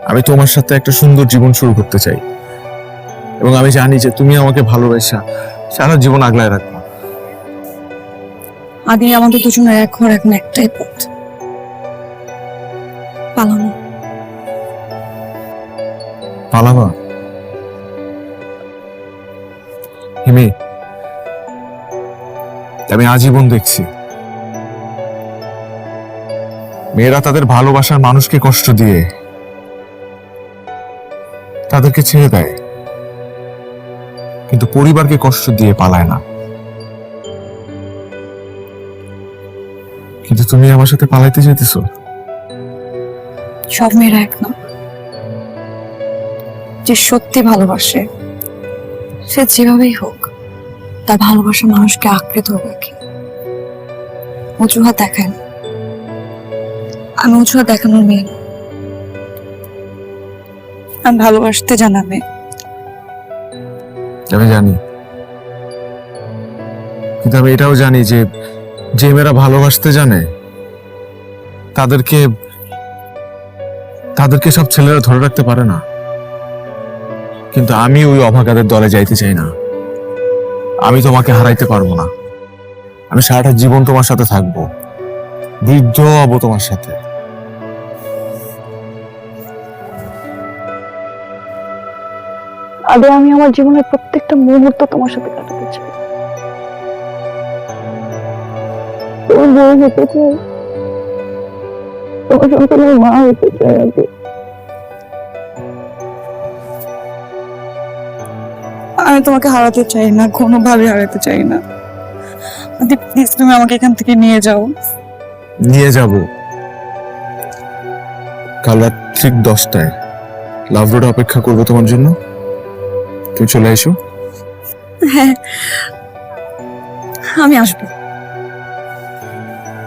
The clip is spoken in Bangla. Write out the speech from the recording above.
আমি তোমার সাথে একটা সুন্দর জীবন শুরু করতে চাই, এবং আমি জানি যে তুমি আমাকে ভালোবাসা সারা জীবন আগলায় রাখবে। আদি, আমাদের দুজনের এক হওয়ার এখন একটাই পথ, পালানো। পালাবা? হিমি, আমি আজীবন দেখছি মেয়েরা তাদের ভালোবাসার মানুষকে কষ্ট দিয়ে তাদেরকে ছেড়ে দেয়, কিন্তু পরিবারকে কষ্ট দিয়ে পালায় না। কিন্তু তুমি আমার সাথে পালাইতে চাইতেছো? সব মেয়েরা এক না। যে সত্যি ভালোবাসে সে যেভাবেই হোক তার ভালোবাসার মানুষকে আঁকড়ে ধরবে। কি অজুহাত দেখায় না। আমি অজুহাত দেখানোর মেয়ে না। আমি ভালোবাসতে জানাবে। আমি জানি, কিন্তু আমি এটাও জানি যে যে মেয়েরা ভালোবাসতে জানে তাদেরকে তাদেরকে সব ছেলেরা ধরে রাখতে পারে না। কিন্তু আমি ওই অভাগাদের দলে যাইতে চাই না। আমি তোমাকে হারাইতে পারবো না। আমি সারাটা জীবন তোমার সাথে থাকবো, বৃদ্ধ হব তোমার সাথে। আদৌ আমি আমার জীবনের প্রত্যেকটা মুহূর্ত তোমার সাথে কাটাতে চাই। তোমার বউ হতে চাই, তোমার সন্তানের মা হতে চাই। আমি তোমাকে হারাতে চাই না, কোনোভাবে হারাতে চাই না। আদি প্লিজ, তুমি আমাকে এখান থেকে নিয়ে যাও। নিয়ে যাব। কাল রাত ঠিক 10টায় লাভ রোড অপেক্ষা করবো তোমার জন্য। তুমি চলে এসো। হ্যাঁ, আমি আসবো।